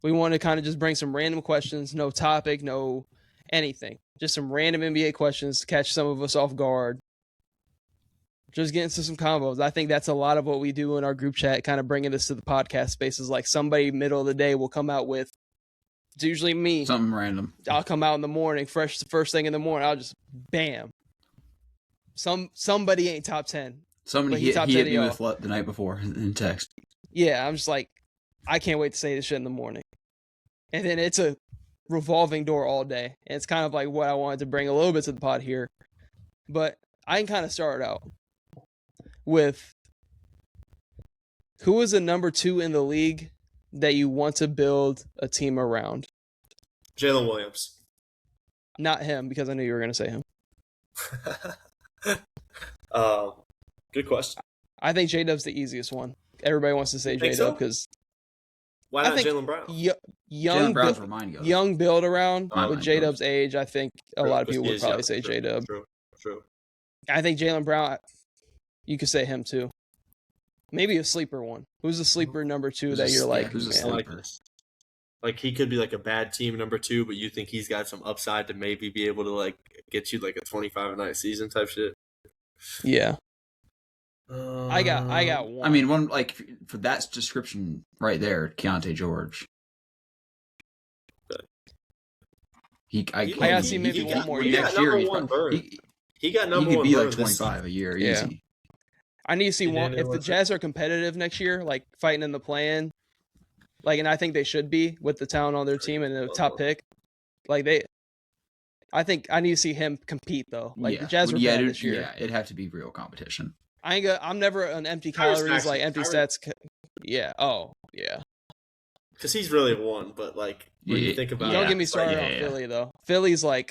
We want to kind of just bring some random questions, no topic, no anything. Just some random NBA questions to catch some of us off guard. Just get into some combos. I think that's a lot of what we do in our group chat, kind of bringing this to the podcast spaces. Like somebody middle of the day will come out with, it's usually me. Something random. I'll come out in the morning, first thing in the morning. I'll just, bam. Somebody ain't top 10. Somebody he hit me with the night before in text. Yeah, I'm just like, I can't wait to say this shit in the morning. And then it's a revolving door all day. And it's kind of like what I wanted to bring a little bit to the pod here. But I can kind of start out with who is the number 2 in the league that you want to build a team around? Jalen Williams. Not him, because I knew you were going to say him. Good question. I think J-Dub's the easiest one. Everybody wants to say J-Dub because... Why not Jaylen Brown? Young Brown's where mine goes. Young build around with J-Dub's age, I think a lot of people would probably say J-Dub. True. I think Jaylen Brown, you could say him too. Maybe a sleeper one. Who's the sleeper number 2 that you're like, who's a sleeper? Like he could be like a bad team number 2, but you think he's got some upside to maybe be able to like get you like a 25-a-night season type shit. Yeah. I got one. I mean, one like for that description right there, Keontae George. I gotta see maybe one more year. Next year, he got number 1. He could be like 25 a year, easy. I need to see one. If the Jazz are competitive next year, like fighting in the play-in, like, and I think they should be with the talent on their team and the top pick, like I think I need to see him compete though. Like the Jazz were bad this year. Yeah, it'd have to be real competition. I'm never an empty calories, like empty stats. Yeah. Oh, yeah. Because he's really one, but like when you think about it. Don't get me started on Philly, though. Philly's like,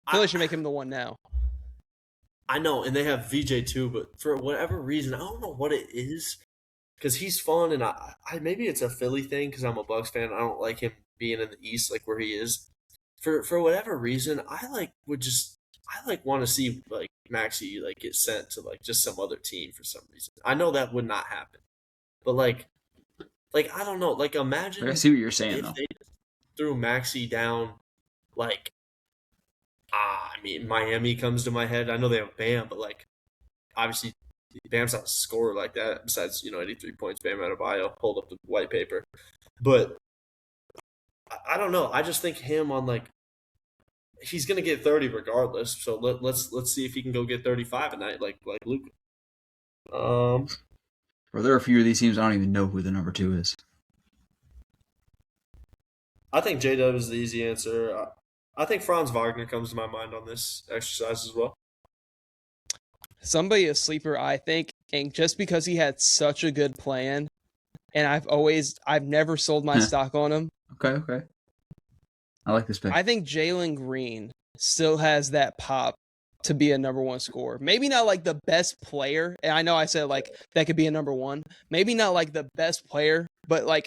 Philly should make him the one now. I know, and they have VJ too, but for whatever reason, I don't know what it is. Because he's fun, and I maybe it's a Philly thing because I'm a Bucks fan. I don't like him being in the East, like where he is. For whatever reason, I want to see like Maxey like get sent to like just some other team for some reason. I know that would not happen, but like I don't know. Like imagine I see what you're saying if though. they threw Maxey down, like I mean Miami comes to my head. I know they have Bam, but like obviously Bam's not a scorer like that. Besides 83 points, Bam Adebayo. Hold up the white paper, but I don't know. I just think him on like. He's gonna get 30 regardless. So let's see if he can go get 35 a night, like Luka. Well, there are a few of these teams I don't even know who the number 2 is. I think J-Dub is the easy answer. I think Franz Wagner comes to my mind on this exercise as well. Somebody a sleeper, I think, and just because he had such a good plan, and I've never sold my stock on him. Okay. I like this pick. I think Jalen Green still has that pop to be a number 1 scorer. Maybe not like the best player. And I know I said like that could be a number 1. Maybe not like the best player, but like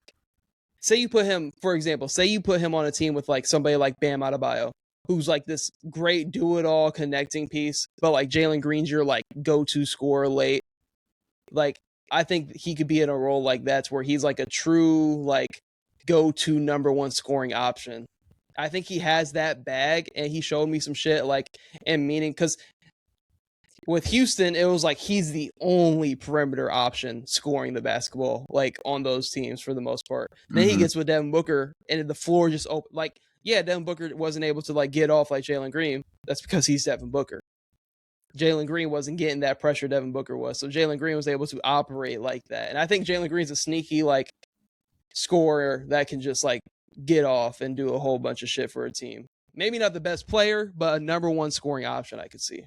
say you put him on a team with like somebody like Bam Adebayo, who's like this great do-it-all connecting piece, but like Jalen Green's your like go-to scorer late. Like I think he could be in a role like that where he's like a true like go-to number 1 scoring option. I think he has that bag, and he showed me some shit, like, and meaning, because with Houston, it was like he's the only perimeter option scoring the basketball, like, on those teams for the most part. Mm-hmm. Then he gets with Devin Booker, and the floor just open. Like, yeah, Devin Booker wasn't able to, like, get off like Jalen Green. That's because he's Devin Booker. Jalen Green wasn't getting that pressure Devin Booker was, so Jalen Green was able to operate like that. And I think Jalen Green's a sneaky, like, scorer that can just, like, get off and do a whole bunch of shit for a team. Maybe not the best player, but a number 1 scoring option I could see.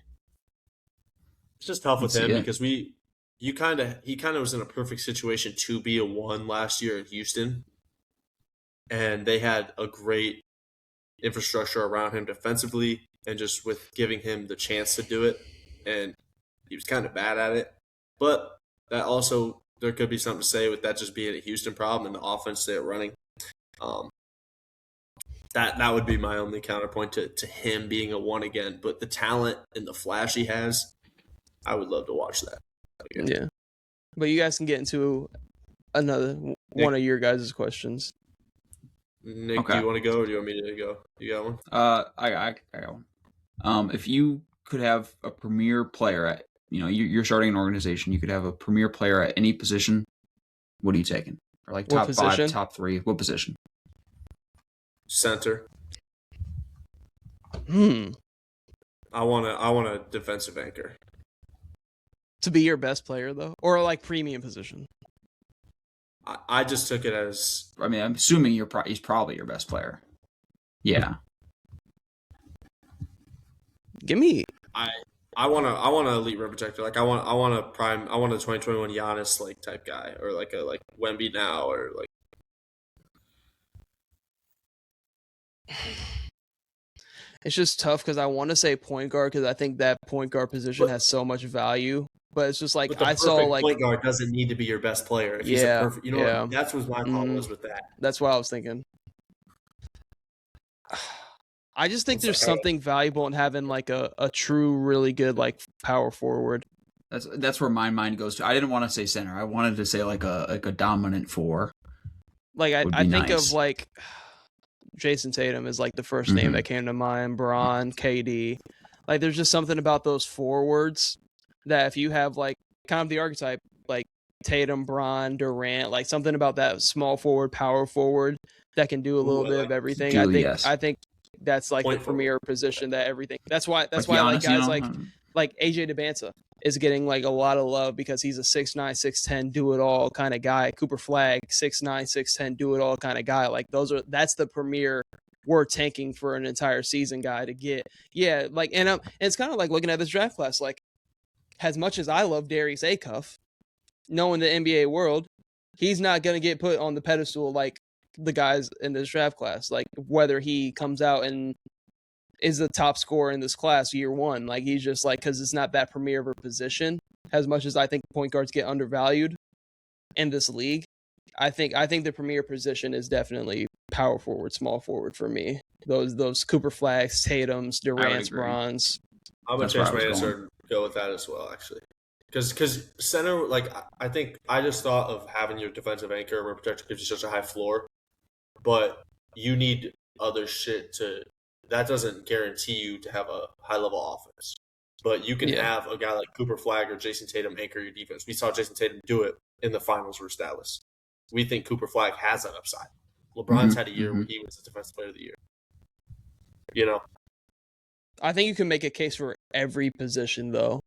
It's just tough with him because he kind of was in a perfect situation to be a 1 last year in Houston, and they had a great infrastructure around him defensively and just with giving him the chance to do it, and he was kind of bad at it. But that also there could be something to say with that just being a Houston problem and the offense they're running. That would be my only counterpoint to him being a 1 again. But the talent and the flash he has, I would love to watch that again. Yeah. But you guys can get into another one of your guys' questions. Nick, Okay. do you want to go or do you want me to go? You got one? I got one. If you could have a premier player at, you're starting an organization, you could have a premier player at any position. What are you taking? Or like What top position? 5, top 3? What position? Center. I want a defensive anchor. To be your best player though, or like premium position. I just took it as. I mean, I'm assuming he's probably your best player. Yeah. Give me. I want an elite rim protector. Like I want a 2021 Giannis like type guy, or like a Wemby now, or like. It's just tough because I want to say point guard because I think that point guard position has so much value. But it's just like But the perfect point guard doesn't need to be your best player. If he's a perfect, that's what my problem was with that. That's what I was thinking. I just think there's something valuable in having like a true, really good like power forward. That's where my mind goes to. I didn't want to say center. I wanted to say like a dominant 4. Like I think of like Jason Tatum is like the first name that came to mind. Bron, KD. Like there's just something about those forwards that if you have like kind of the archetype like Tatum, Bron, Durant, like something about that small forward, power forward that can do a little bit of everything. I think that's like the premier position that everything. That's why Giannis, I like guys like AJ DeBanza is getting like a lot of love because he's a 6'9", 6'10", do it all kind of guy. Cooper Flag, 6'9", 6'10", do it all kind of guy. Like that's the premier we're tanking for an entire season guy to get. Yeah, like and it's kind of like looking at this draft class. Like as much as I love Darius Acuff, knowing the NBA world, he's not gonna get put on the pedestal like the guys in this draft class. Like whether he comes out and is the top scorer in this class year one. Like he's just like, because it's not that premier of a position. As much as I think point guards get undervalued in this league, I think the premier position is definitely power forward, small forward for me. Those Cooper Flags, Tatum's, Durant's, Brons. I'm gonna change my answer and go with that as well, actually. Because center, like I think I just thought of having your defensive anchor or protector gives you such a high floor, but you need other shit to. That doesn't guarantee you to have a high-level offense. But you can have a guy like Cooper Flag or Jason Tatum anchor your defense. We saw Jason Tatum do it in the finals versus Dallas. We think Cooper Flag has that upside. LeBron's had a year where he was the defensive player of the year. You know? I think you can make a case for every position, though.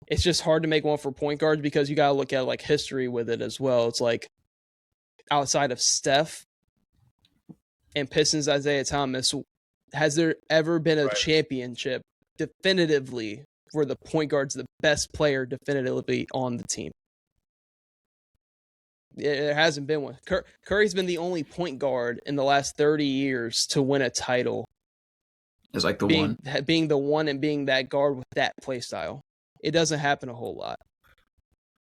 It's just hard to make one for point guard because you got to look at like history with it as well. It's like outside of Steph and Pistons Isaiah Thomas, has there ever been a championship definitively where the point guard's the best player definitively on the team? There hasn't been one. Curry's been the only point guard in the last 30 years to win a title. It's like being the one and being that guard with that play style. It doesn't happen a whole lot.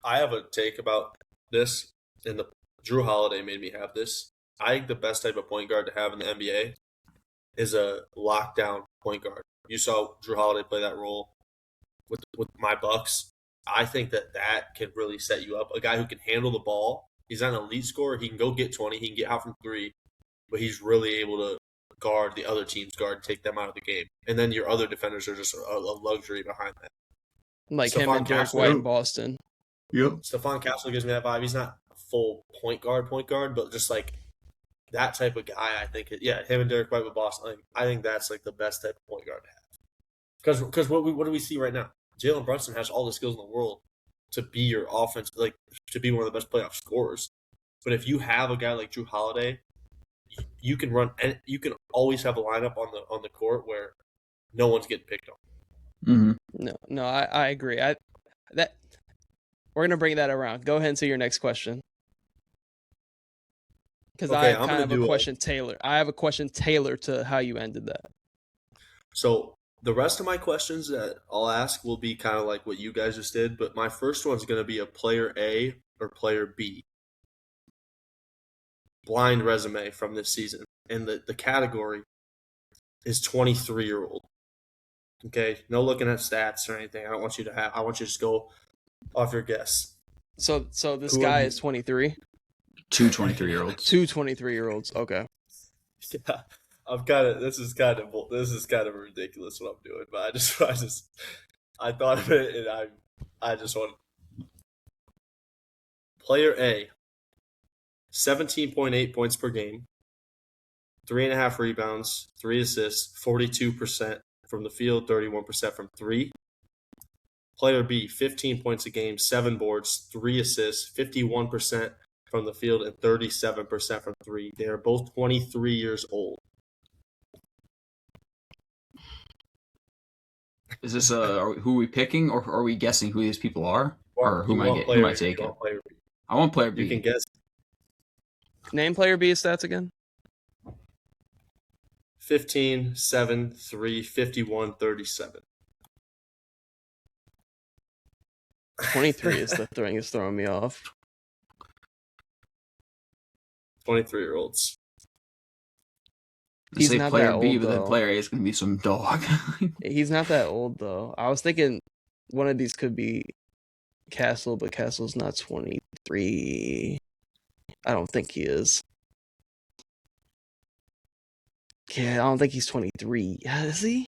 I have a take about this, and the Drew Holiday made me have this. I think the best type of point guard to have in the NBA is a lockdown point guard. You saw Drew Holiday play that role with my Bucks. I think that can really set you up. A guy who can handle the ball. He's not an elite scorer. He can go get 20. He can get out from 3. But he's really able to guard the other team's guard, take them out of the game. And then your other defenders are just a luxury behind that. Like him and Derek White in Boston. Yep. Stephon Castle gives me that vibe. He's not a full point guard, but just like that type of guy, I think. Him and Derek White with Boston. Like, I think that's like the best type of point guard to have. Because what do we see right now? Jalen Brunson has all the skills in the world to be your offense, like to be one of the best playoff scorers. But if you have a guy like Drew Holiday, you can run, and you can always have a lineup on the court where no one's getting picked on. Mm-hmm. No, I agree. We're gonna bring that around. Go ahead and say your next question. Because I have a question tailored. I have a question tailored to how you ended that. So the rest of my questions that I'll ask will be kind of like what you guys just did, but my first one's going to be a player A or player B. Blind resume from this season. And the category is 23-year-old. Okay? No looking at stats or anything. I want you to just go off your guess. So this guy is 23? Two 23-year-olds. Two 23-year-olds. Okay. Yeah, I'm kind of. This is kind of ridiculous what I'm doing, but I thought of it, and I just want player A, 17.8 points per game, 3.5 rebounds, 3 assists, 42% from the field, 31% from three. Player B, 15 points a game, 7 boards, 3 assists, 51% from the field, and 37% from three. They are both 23 years old. Is this who are we picking, or are we guessing who these people are, or who am I taking? I want player B. You can guess. Name player B's stats again. 15, 7, 3, 51, 37. 23 is the thing that's throwing me off. 23-year-olds. He's say not player that B, old, but then though. player A is going to be some dog. He's not that old, though. I was thinking one of these could be Castle, but Castle's not 23. I don't think he is. Yeah, I don't think he's 23. Is he?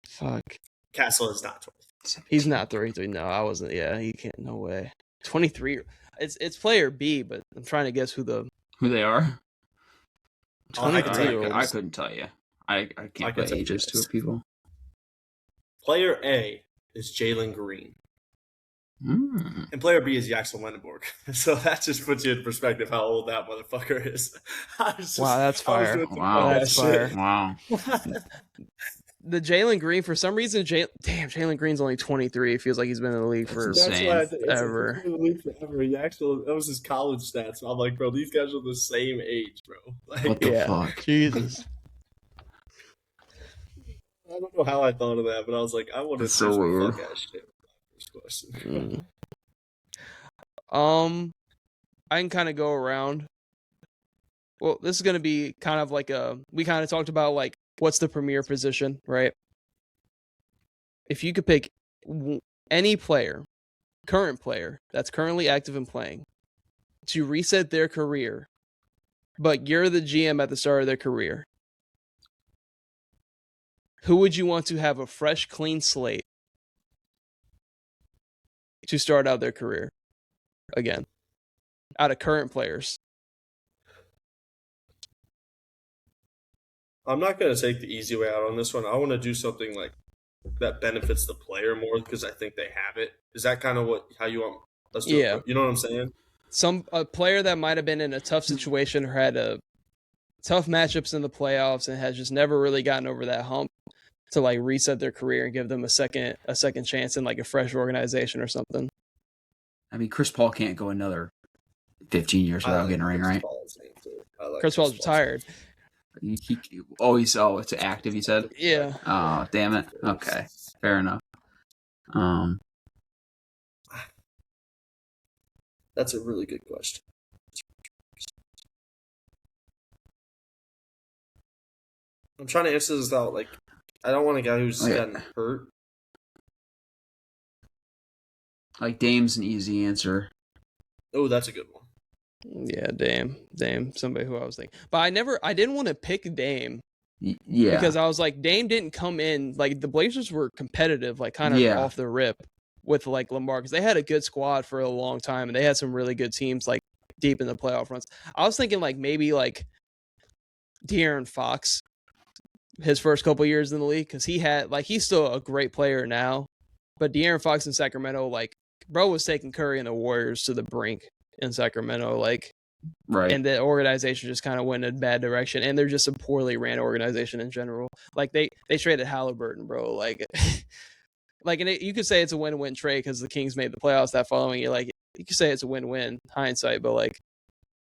Fuck. Castle is not 23. He's not 33. No, I wasn't. Yeah, he can't. No way. 23. It's player B, but I'm trying to guess who they are. 23 I couldn't tell you. I can't put ages to people. Player A is Jalen Green. And player B is Jackson Lendenborg. So that just puts you in perspective how old that motherfucker is. Wow, that's fire. Wow, that's fire. Wow. The Jalen Green, for some reason, Jalen Green's only 23. It feels like he's been in the league for ever. That was his college stats. I'm like, bro, these guys are the same age, bro. Like, what the fuck? Jesus. I don't know how I thought of that, but I was like, I want to so weird. Fuck ass shit. First question. I can kind of go around. Well, this is going to be kind of like we kind of talked about like what's the premier position, right? If you could pick any player, current player that's currently active and playing, to reset their career, but you're the GM at the start of their career, who would you want to have a fresh, clean slate to start out their career again, out of current players? I'm not going to take the easy way out on this one. I want to do something like that benefits the player more because I think they have it. Is that kind of how you want us to? Yeah. You know what I'm saying? A player that might have been in a tough situation or had a tough matchups in the playoffs and has just never really gotten over that hump to like reset their career and give them a second chance in like a fresh organization or something. I mean, Chris Paul can't go another 15 years without getting a ring, right? Chris Paul's retired. It's active, you said? Yeah. Oh, damn it. Okay. Fair enough. That's a really good question. I'm trying to answer this out. Like, I don't want a guy who's gotten hurt. Like, Dame's an easy answer. Oh, that's a good one. Yeah, Dame, somebody who I was thinking, but I didn't want to pick Dame. Yeah, because I was like, Dame didn't come in like the Blazers were competitive, like kind of off the rip with like Lamar because they had a good squad for a long time and they had some really good teams like deep in the playoff runs. I was thinking like maybe like De'Aaron Fox, his first couple years in the league because he's still a great player now, but De'Aaron Fox in Sacramento, like bro was taking Curry and the Warriors to the brink in Sacramento, like, right, and the organization just kind of went in a bad direction, and they're just a poorly ran organization in general. Like they traded Halliburton, bro. Like, you could say it's a win-win trade because the Kings made the playoffs that following year. Like, you could say it's a win-win hindsight, but like,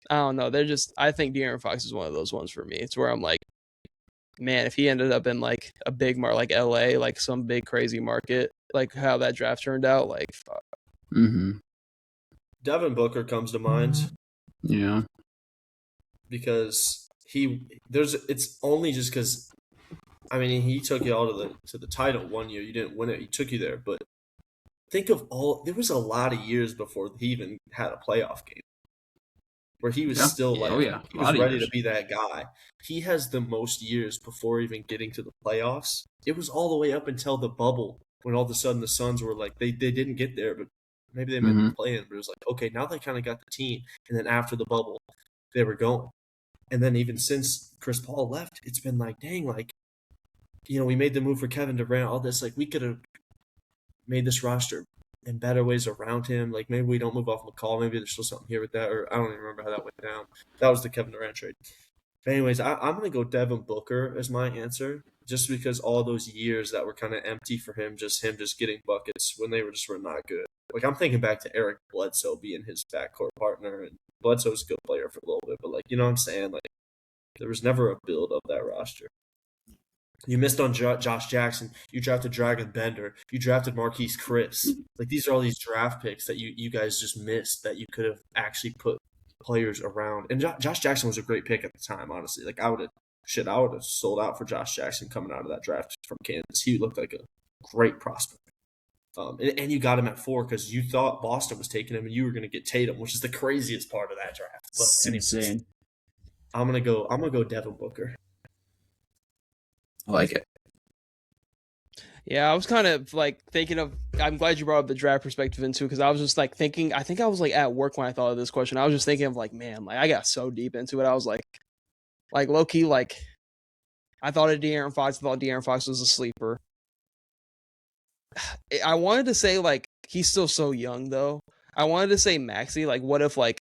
I don't know. I think De'Aaron Fox is one of those ones for me. It's where I'm like, man, if he ended up in like a big market, like LA, like some big crazy market, like how that draft turned out, like, fuck. Mm-hmm. Devin Booker comes to mind. Yeah. Because it's only just because, I mean, he took you all to the title one year. You didn't win it. He took you there. But think of there was a lot of years before he even had a playoff game where he was Yeah. still Yeah. like Oh yeah, he a was lot of ready years. to be that guy. He has the most years before even getting to the playoffs. It was all the way up until the bubble when all of a sudden the Suns were like they didn't get there, but maybe they made hmm the play in. But it was like, okay, now they kind of got the team, and then after the bubble, they were going. And then even since Chris Paul left, it's been like, dang, like, we made the move for Kevin Durant, all this, like, we could have made this roster in better ways around him. Like, maybe we don't move off McCall. Maybe there's still something here with that, or I don't even remember how that went down. That was the Kevin Durant trade. But anyways, I'm going to go Devin Booker as my answer, just because all those years that were kind of empty for him just getting buckets when they were not good. Like, I'm thinking back to Eric Bledsoe being his backcourt partner, and Bledsoe's a good player for a little bit, but, like, you know what I'm saying? Like, there was never a build of that roster. You missed on Josh Jackson. You drafted Dragon Bender. You drafted Marquise Chris. Like, these are all these draft picks that you guys just missed that you could have actually put players around. And Josh Jackson was a great pick at the time, honestly. Like, I would have sold out for Josh Jackson coming out of that draft from Kansas. He looked like a great prospect. And you got him at 4 because you thought Boston was taking him and you were going to get Tatum, which is the craziest part of that draft. But It's anyways, insane. I'm gonna go Devin Booker. I like it. Yeah, I was kind of like thinking of. I'm glad you brought up the draft perspective into because I was just like thinking. I think I was like at work when I thought of this question. I was just thinking of like, man, like I got so deep into it. I was like low key, like I thought of De'Aaron Fox. I thought De'Aaron Fox was a sleeper. I wanted to say like he's still so young though. I wanted to say Maxey. Like, what if like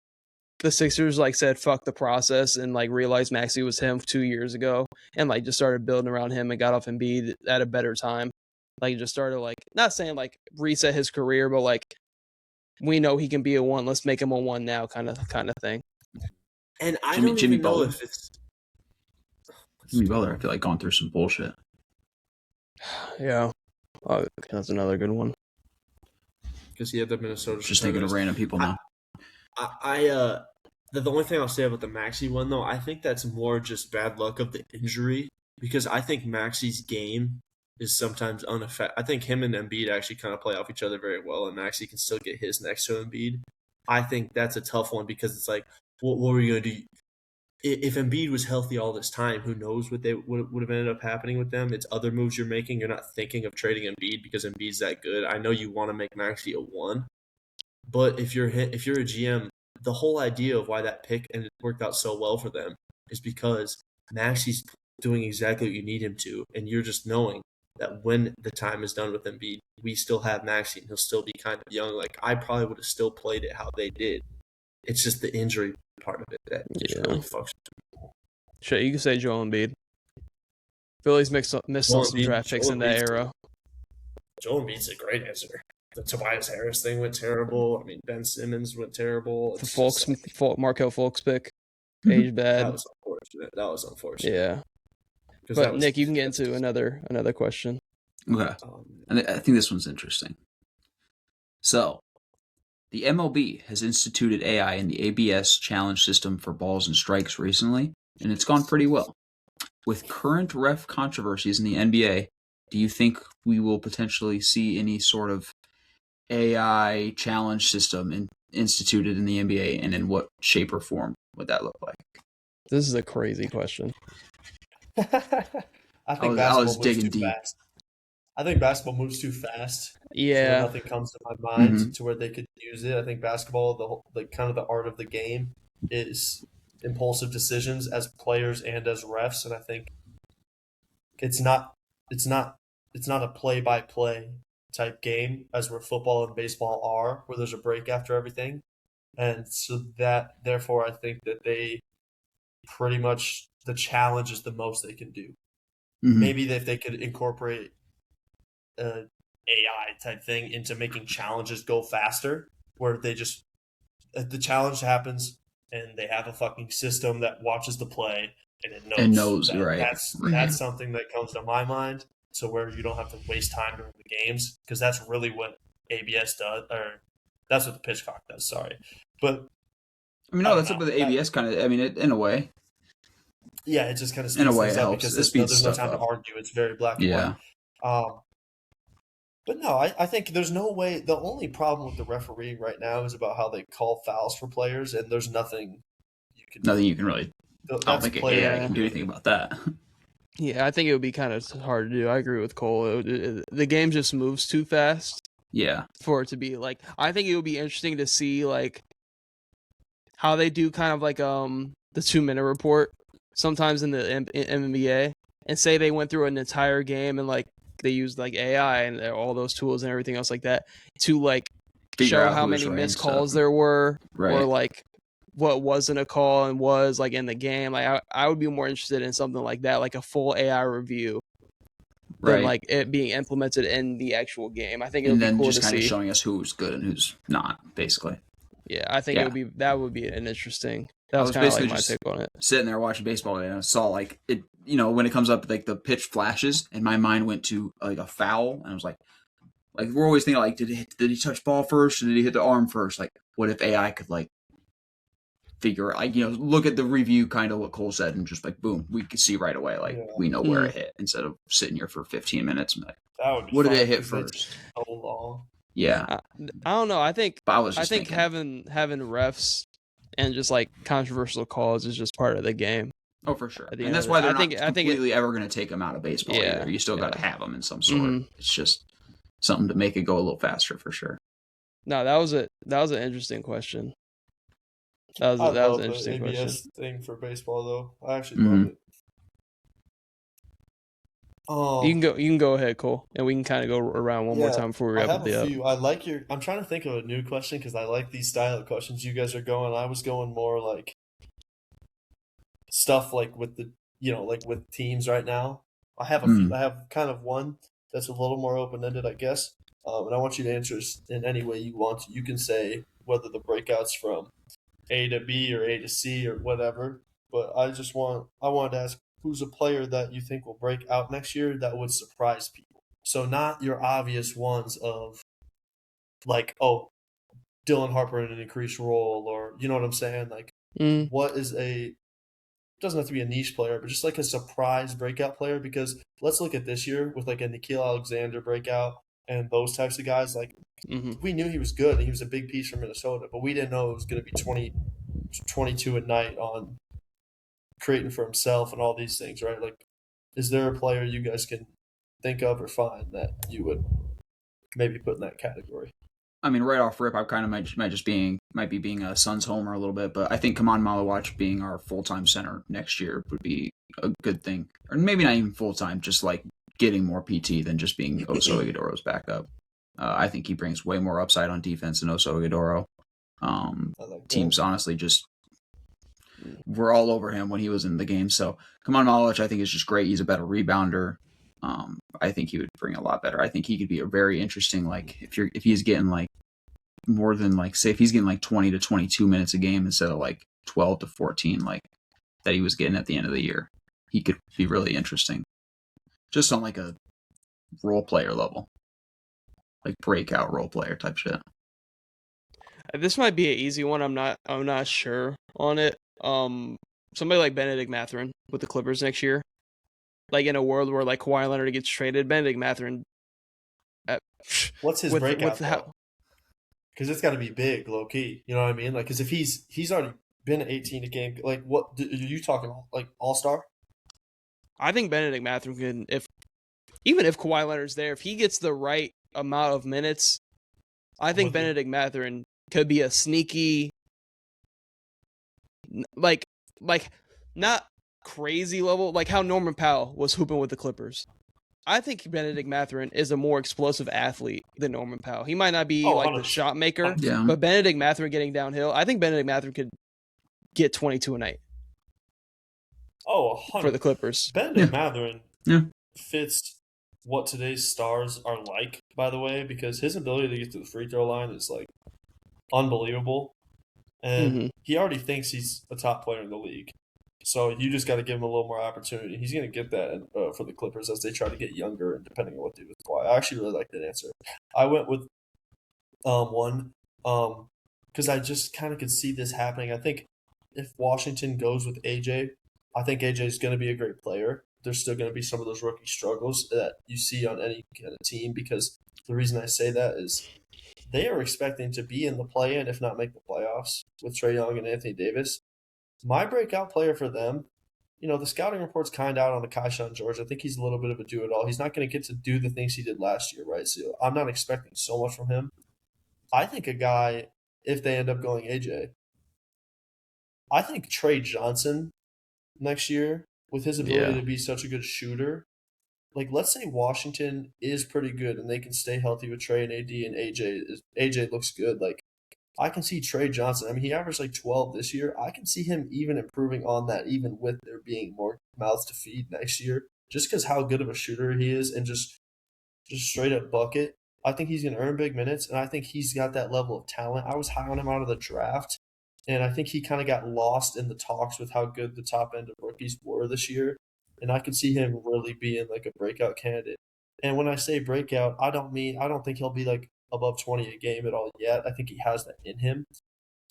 the Sixers like said fuck the process and like realized Maxey was him 2 years ago and like just started building around him and got off Embiid at a better time. Like just started like not saying like reset his career, but like we know he can be a 1. Let's make him a 1 now, kind of thing. And I Jimmy don't even know Butler. if it's Jimmy Butler, I feel like gone through some bullshit. Yeah, that's another good one. because he had the Minnesota. Just thinking of random people now. The only thing I'll say about the Maxey one though, I think that's more just bad luck of the injury because I think Maxey's game is sometimes unaffected. I think him and Embiid actually kind of play off each other very well, and Maxey can still get his next to Embiid. I think that's a tough one because it's like, what were you going to do? If Embiid was healthy all this time, who knows what would have ended up happening with them? It's other moves you're making. You're not thinking of trading Embiid because Embiid's that good. I know you want to make Maxey a 1, but if you're a GM, the whole idea of why that pick and it worked out so well for them is because Maxey's doing exactly what you need him to, and you're just knowing that when the time is done with Embiid, we still have Maxey, and he'll still be kind of young. Like, I probably would have still played it how they did. It's just the injury part of it that just really fucks. Shit, you can say Joel Embiid. Phillies missed on some draft picks in that era. Joel Embiid's a great answer. The Tobias Harris thing went terrible. I mean, Ben Simmons went terrible. The Markel Fultz pick, age bad. That was unfortunate. Yeah. But Nick, you can get into another question. Okay. And I think this one's interesting. So, the MLB has instituted AI in the ABS challenge system for balls and strikes recently, and it's gone pretty well. With current ref controversies in the NBA, do you think we will potentially see any sort of AI challenge system instituted in the NBA, and in what shape or form would that look like? This is a crazy question. I think I was digging deep. fast. I think basketball moves too fast. Yeah. So nothing comes to my mind to where they could use it. I think basketball, kind of the art of the game, is impulsive decisions as players and as refs, and I think it's not a play-by-play type game as where football and baseball are, where there's a break after everything, and so that therefore I think that they pretty much the challenge is the most they can do. Maybe if they could incorporate an AI type thing into making challenges go faster, where they just the challenge happens and they have a fucking system that watches the play and it knows that. Right. That's something that comes to my mind. So where you don't have to waste time during the games, because that's really what ABS does, or that's what the pitch clock does. Sorry, but I mean, no, that's what the ABS kind of. I mean, in a way. Yeah, it just kind of speeds in a way it helps. Because there's no time to argue. It's very black and white. But no, I think there's no way. The only problem with the refereeing right now is about how they call fouls for players, and there's nothing can Nothing you can really. I don't that's think player AI can do anything about that. Yeah, I think it would be kind of hard to do. I agree with Cole. The game just moves too fast Yeah. for it to be like. I think it would be interesting to see like how they do kind of like the 2-minute report sometimes in the NBA, and say they went through an entire game and like they used like AI and all those tools and everything else like that to like Figure show out how who was many right and missed stuff. calls there were, or Right. like what wasn't a call and was like in the game. Like I would be more interested in something like that, like a full AI review, than Right. like it being implemented in the actual game. I think it would And be then cool just to kind of see. showing us who's good and who's not, basically. Yeah, I think Yeah. that would be an interesting. That I was was kind of like basically my just take on it. sitting there watching baseball and I saw like it, when it comes up like the pitch flashes and my mind went to like a foul and I was like we're always thinking like did he touch ball first or did he hit the arm first? Like what if AI could like figure like look at the review kind of what Cole said and just like boom, we could see right away like we know where it hit instead of sitting here for 15 minutes and like that would be what did fun it hit 'cause they first? take so long. Yeah. I don't know. I think But I was I just think thinking. having refs and just like controversial calls is just part of the game. Oh, for sure. At the And end that's of why it, they're I not think completely ever going to take them out of baseball Yeah, either. You still got to yeah. have them in some sort. It's just something to make it go a little faster for sure. No, that was an interesting question. That was I an love the interesting question. ABS thing for baseball, though. I actually love it. You can go ahead, Cole, and we can kind of go around one more Yeah, time before we I wrap have up a the up. few. I like your. I'm trying to think of a new question because I like these style of questions you guys are going. I was going more like stuff like with the like with teams right now. I have a few. I have kind of one that's a little more open ended, I guess. And I want you to answer in any way you want to. You can say whether the breakouts from A to B or A to C or whatever. But I wanted to ask who's a player that you think will break out next year that would surprise people. So not your obvious ones of like, oh, Dylan Harper in an increased role, or you know what I'm saying? Like, what is a doesn't have to be a niche player, but just like a surprise breakout player. Because let's look at this year with like a Nikhil Alexander breakout and those types of guys. Like, we knew he was good and he was a big piece for Minnesota, but we didn't know it was going to be 22 a night on creating for himself and all these things, right? Like, is there a player you guys can think of or find that you would maybe put in that category? I mean, right off rip, I kind of might be being a Suns homer a little bit, but I think Kaman Malawach being our full time center next year would be a good thing, or maybe not even full time, just like getting more PT than just being Oso Igudoro's backup. I think he brings way more upside on defense than Oso Igudoro. Teams honestly just were all over him when he was in the game. So Kaman Malawach, I think, is just great. He's a better rebounder. I think he would bring a lot better. I think he could be a very interesting, like if he's getting like more than like say if he's getting like 20 to 22 minutes a game instead of like 12 to 14 like that he was getting at the end of the year, he could be really interesting. Just on like a role player level, like breakout role player type shit. This might be an easy one. I'm not sure on it. Somebody like Benedict Mathurin with the Clippers next year. Like in a world where like Kawhi Leonard gets traded, Benedict Mathurin. What's his breakout though? Because it's got to be big, low key. You know what I mean? Like, because if he's already been 18 a game, like what are you talking like all star? I think Benedict Mathurin can, even if Kawhi Leonard's there, if he gets the right amount of minutes, I think Benedict Mathurin could be a sneaky, like not crazy level, like how Norman Powell was hooping with the Clippers. I think Benedict Mathurin is a more explosive athlete than Norman Powell. He might not be like the shot maker, but Benedict Mathurin getting downhill, I think Benedict Mathurin could get 22 a night. Oh, for the Clippers. Benedict Mathurin fits what today's stars are like, by the way, because his ability to get to the free throw line is like unbelievable. And he already thinks he's a top player in the league. So you just got to give him a little more opportunity. He's going to get that for the Clippers as they try to get younger and depending on what they do with Kawhi. I actually really like that answer. I went with one because I just kind of could see this happening. I think if Washington goes with AJ, I think AJ is going to be a great player. There's still going to be some of those rookie struggles that you see on any kind of team because the reason I say that is they are expecting to be in the play-in, if not make the playoffs, with Trae Young and Anthony Davis. My breakout player for them, the scouting report's kind of out on the Kaishan George. I think he's a little bit of a do-it-all. He's not going to get to do the things he did last year, right? So I'm not expecting so much from him. I think a guy, if they end up going AJ, I think Trey Johnson next year, with his ability Yeah. to be such a good shooter, like let's say Washington is pretty good and they can stay healthy with Trey and AD and AJ looks good. Like I can see Trey Johnson. I mean, he averaged like 12 this year. I can see him even improving on that, even with there being more mouths to feed next year, just because how good of a shooter he is and just straight up bucket. I think he's going to earn big minutes, and I think he's got that level of talent. I was high on him out of the draft, and I think he kind of got lost in the talks with how good the top end of rookies were this year. And I could see him really being like a breakout candidate. And when I say breakout, I don't think he'll be like above 20 a game at all yet. I think he has that in him.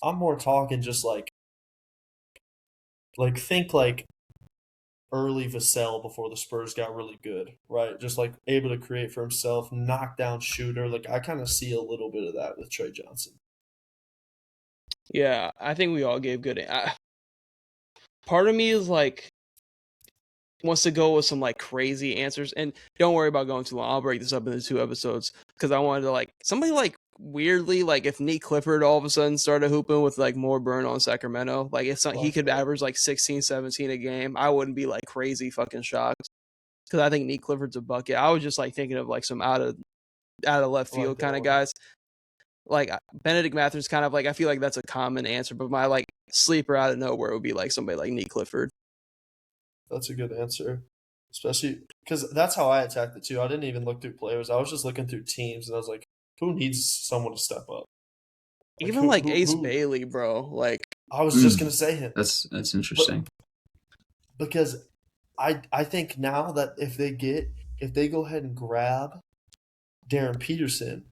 I'm more talking just like think like early Vassell before the Spurs got really good, right? Just like able to create for himself, knockdown shooter. Like I kind of see a little bit of that with Trey Johnson. Yeah, I think we all gave good. Part of me is like wants to go with some like crazy answers, and don't worry about going too long. I'll break this up into 2 episodes because I wanted to like somebody like weirdly like if Nate Clifford all of a sudden started hooping with like more burn on Sacramento, like if he Fuck could that. average like 16, 17 a game, I wouldn't be like crazy fucking shocked because I think Nate Clifford's a bucket. I was just like thinking of like some out of left I like field that kind of one. guys. Like Benedict Mathurin kind of like I feel like that's a common answer, but my like sleeper out of nowhere would be like somebody like Nate Clifford. That's a good answer. Especially because that's how I attacked it too. I didn't even look through players. I was just looking through teams, and I was like, who needs someone to step up? Like Even who like who Ace who? Bailey, bro. Like I was just Mm, gonna say him, that's but interesting. because I think now that if they go ahead and grab Darren Peterson,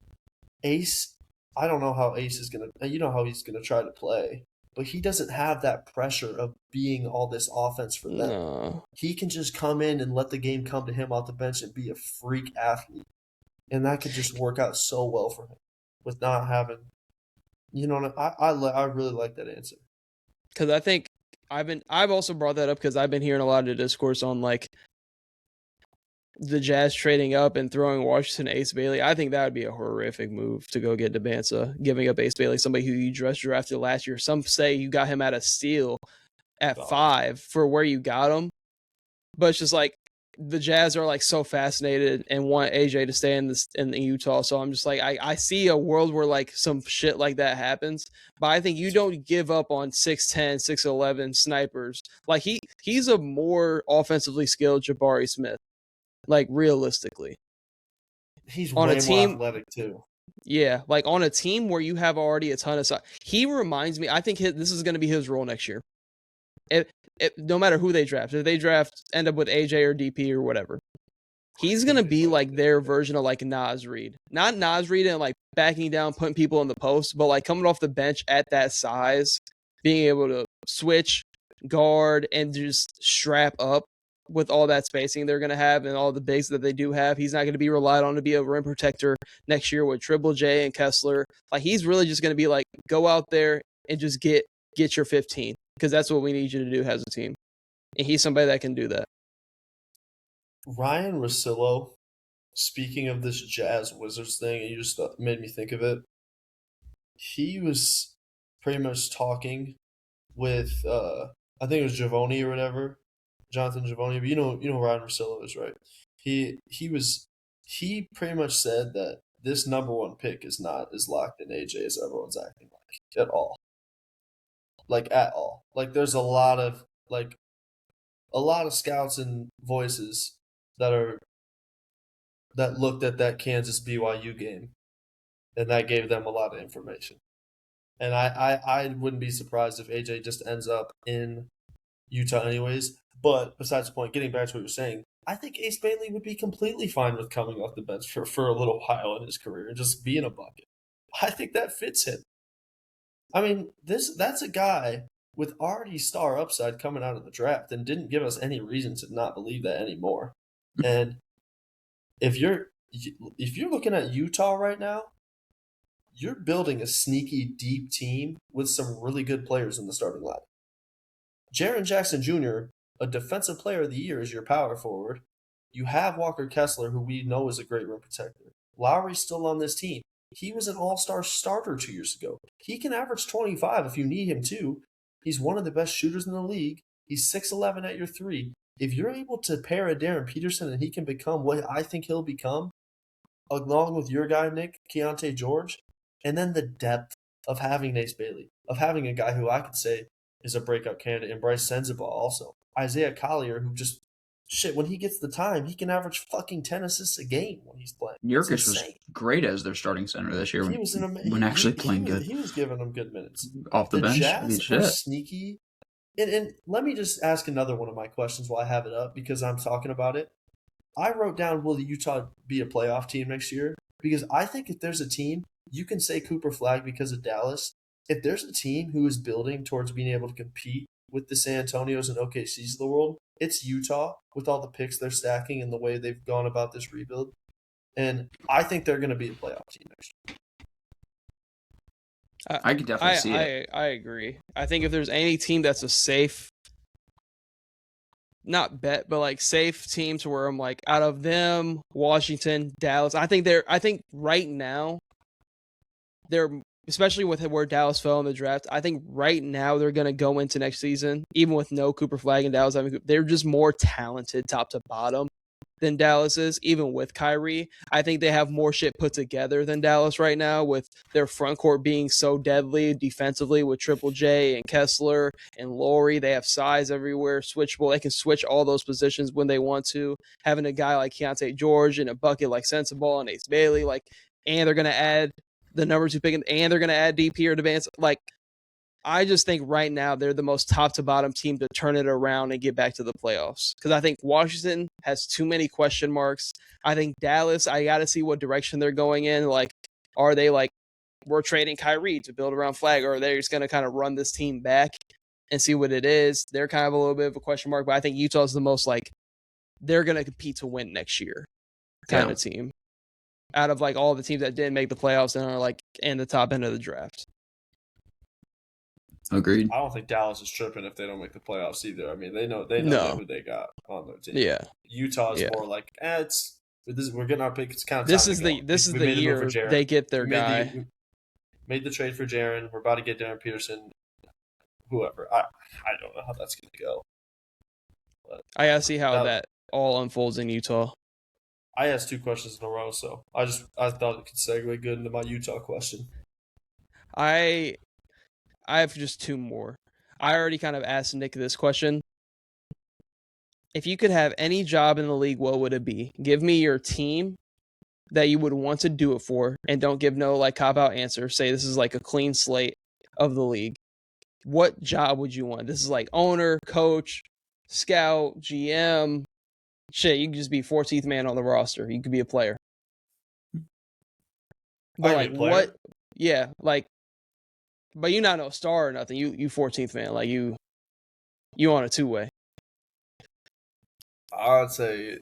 Ace, I don't know how Ace is gonna. You know how he's gonna try to play, but he doesn't have that pressure of being all this offense for them. no. He can just come in and let the game come to him off the bench and be a freak athlete, and that could just work out so well for him with not having. I really like that answer. Because I think I've also brought that up because I've been hearing a lot of the discourse on like the Jazz trading up and throwing Washington Ace Bailey. I think that would be a horrific move to go get Debanza, giving up Ace Bailey, somebody who you just drafted last year. Some say you got him at a steal at Dog. 5 for where you got him, but it's just like the Jazz are like so fascinated and want AJ to stay in Utah. So I'm just like I see a world where like some shit like that happens, but I think you don't give up on 6'10", 6'11" snipers. Like he's a more offensively skilled Jabari Smith. Like realistically, He's on a way more team, athletic too. yeah, like on a team where you have already a ton of size. He reminds me. I think this is going to be his role next year. It, no matter who they draft, if they end up with AJ or DP or whatever, I he's think gonna they be might like do their that. version of like Nas Reed, not Nas Reed and like backing down, putting people in the post, but like coming off the bench at that size, being able to switch, guard, and just strap up with all that spacing they're gonna have and all the bigs that they do have. He's not gonna be relied on to be a rim protector next year with Triple J and Kessler. Like he's really just gonna be like go out there and just get your 15 because that's what we need you to do as a team, and he's somebody that can do that. Ryan Russillo, speaking of this Jazz Wizards thing, and you just made me think of it. He was pretty much talking with I think it was Giavoni or whatever, Jonathan Giavoni. But you know who Ryan Russillo is, right? He pretty much said that this number one pick is not as locked in AJ as everyone's acting like at all. Like at all. Like there's a lot of scouts and voices that are that looked at that Kansas BYU game and that gave them a lot of information. And I wouldn't be surprised if AJ just ends up in Utah anyways. But besides the point, getting back to what you were saying, I think Ace Bailey would be completely fine with coming off the bench for a little while in his career and just being a bucket. I think that fits him. I mean, that's a guy with already star upside coming out of the draft and didn't give us any reason to not believe that anymore. And if you're looking at Utah right now, you're building a sneaky deep team with some really good players in the starting lineup. Jaren Jackson Jr., a defensive player of the year, is your power forward. You have Walker Kessler, who we know is a great rim protector. Lowry's still on this team. He was an all-star starter 2 years ago. He can average 25 if you need him to. He's one of the best shooters in the league. He's 6'11 at your three. If you're able to pair a Darren Peterson and he can become what I think he'll become, along with your guy, Nick, Keontae George, and then the depth of having Nace Bailey, of having a guy who I could say is a breakout candidate, and Bryce Sensabaugh also. Isaiah Collier, who just, when he gets the time, he can average fucking 10 assists a game when he's playing. Nurkic was great as their starting center this year He was when actually playing good. He was giving them good minutes. Off the bench, Jazz are sneaky. And let me just ask another one of my questions while I have it up because I'm talking about it. I wrote down, will Utah be a playoff team next year? Because I think if there's a team, you can say Cooper Flag because of Dallas. If there's a team who is building towards being able to compete with the San Antonios and OKCs of the world, it's Utah with all the picks they're stacking and the way they've gone about this rebuild. And I think they're going to be a playoff team next year. I could definitely see it. I agree. I think if there's any team that's a safe, not bet, but like safe team to where I'm like, out of them, Washington, Dallas, I think right now, they're, especially with where Dallas fell in the draft, I think right now they're going to go into next season, even with no Cooper Flag and Dallas. I mean, they're just more talented top to bottom than Dallas is, even with Kyrie. I think they have more shit put together than Dallas right now, with their front court being so deadly defensively with Triple J and Kessler and Laurie. They have size everywhere, switchable. They can switch all those positions when they want to. Having a guy like Keontae George and a bucket like Sensabaugh and Ace Bailey, and they're going to add the number 2 pick, and they're going to add DP or Advance. I just think right now they're the most top to bottom team to turn it around and get back to the playoffs. Because I think Washington has too many question marks. I think Dallas, I got to see what direction they're going in. Are they we're trading Kyrie to build around Flag, or are they just going to kind of run this team back and see what it is? They're kind of a little bit of a question mark, but I think Utah's the most they're going to compete to win next year kind of team. Out of all the teams that didn't make the playoffs and are in the top end of the draft. Agreed. I don't think Dallas is tripping if they don't make the playoffs either. I mean, they know who they got on their team. Yeah. Utah is more we're getting our pick. It's kind of this is the year they get their guy. Made the trade for Jaren. We're about to get Darren Peterson. Whoever. I don't know how that's going to go. But I gotta see how that all unfolds in Utah. I asked 2 questions in a row, so I thought it could segue good into my Utah question. I have just 2 more. I already kind of asked Nick this question. If you could have any job in the league, what would it be? Give me your team that you would want to do it for, and don't give no cop-out answer. Say this is a clean slate of the league. What job would you want? This is owner, coach, scout, GM. Shit, you could just be 14th man on the roster. You could be a player. But what? Yeah, but you're not no star or nothing. You 14th man. You on a 2-way. I would say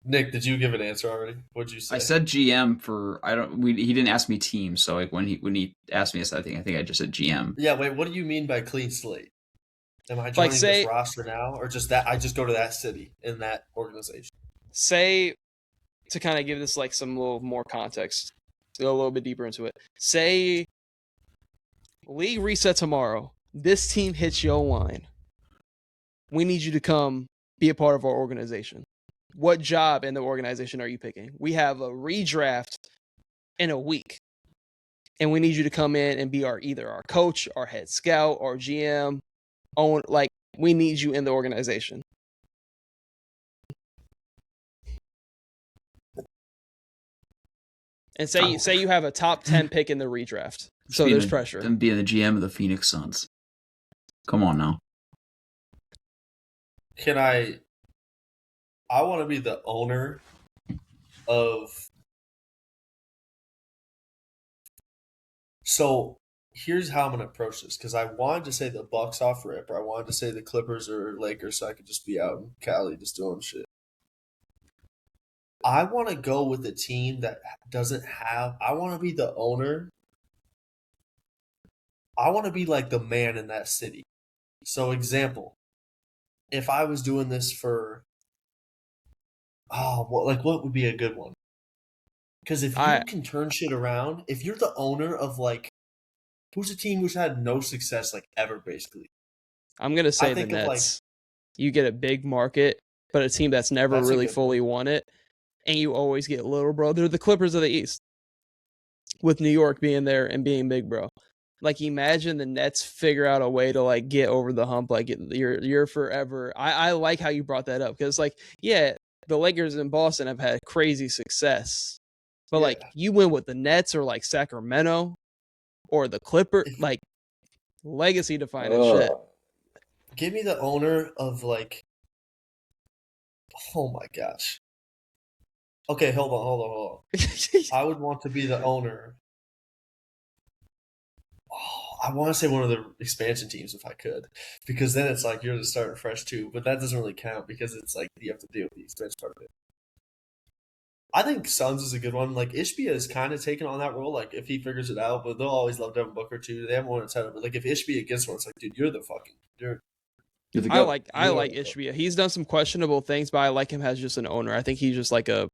Nick, did you give an answer already? What'd you say? I said GM for he didn't ask me team, so when he asked me this, I think I just said GM. Yeah, wait, what do you mean by clean slate? Am I joining this roster now, or just that I just go to that city in that organization? Say, to kind of give this some little more context, go a little bit deeper into it. Say, league reset tomorrow. This team hits your line. We need you to come be a part of our organization. What job in the organization are you picking? We have a redraft in a week, and we need you to come in and be either our coach, our head scout, our GM. We need you in the organization. And say you have a top 10 pick in the redraft. So there's pressure. And being the GM of the Phoenix Suns. Come on now. I want to be the owner of. So here's how I'm going to approach this, because I wanted to say the Bucks off rip, or I wanted to say the Clippers or Lakers, so I could just be out in Cali just doing shit. I want to go with a team that doesn't have. I want to be the owner I want to be like the man in that city. So, example, if I was doing this for, what would be a good one? Because if you I can turn shit around, if you're the owner of like, who's a team who's had no success like ever, basically? I'm gonna I say the think of like, Nets. You get a big market, but a team that's never that's a really good fully one. won it, and you always get little bro. They're the Clippers of the East, with New York being there and being big bro. Like imagine the Nets figure out a way to like get over the hump, like you're forever. I like how you brought that up because like yeah, the Lakers in Boston have had crazy success, but like Yeah. you win with the Nets or like Sacramento or the Clipper, If, like legacy defining shit. give me the owner of like, oh my gosh. Okay, hold on. I would want to be the owner. Oh, I want to say one of the expansion teams if I could, because then it's like you're just starting fresh too. But that doesn't really count because it's like you have to deal with the expansion part of it. I think Suns is a good one. Like Ishbia is kind of taking on that role. Like if he figures it out, but they'll always love Devin Booker too. They haven't won a title, but like if Ishbia gets one, it's like, dude, you're You're the I goat. like I you're like the goat. Ishbia. He's done some questionable things, but I like him as just an owner. I think he's just like a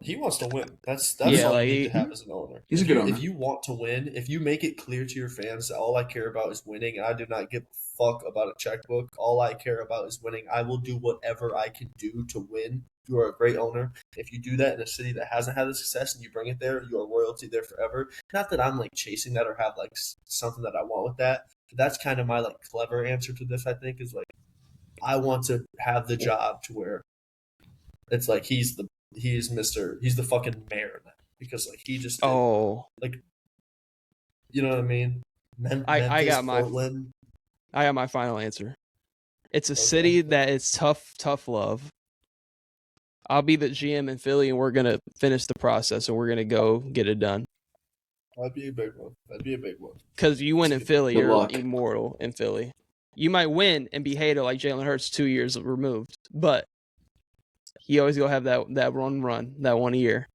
He wants to win. That's yeah, all you like need to have as an owner. He's a If good you owner. if you want to win, if you make it clear to your fans that all I care about is winning, and I do not give a fuck about a checkbook. All I care about is winning. I will do whatever I can do to win. You are a great owner. If you do that in a city that hasn't had the success and you bring it there, you are royalty there forever. Not that I'm like chasing that or have like something that I want with that. But that's kind of my like clever answer to this. I think is like I want to have the job to where it's like he's the fucking mayor now because like he just did oh like you know what I mean. I Memphis, got my Portland. final answer. It's a Okay, city that is tough love. I'll be the GM in Philly, and we're gonna finish the process, and we're gonna go get it done. that'd be a big one. That'd be a big one. Because you win That's a in good one. Philly, Good you're luck. immortal in Philly. You might win and be hated like Jalen Hurts 2 years removed, but he always gonna have that run that 1 year.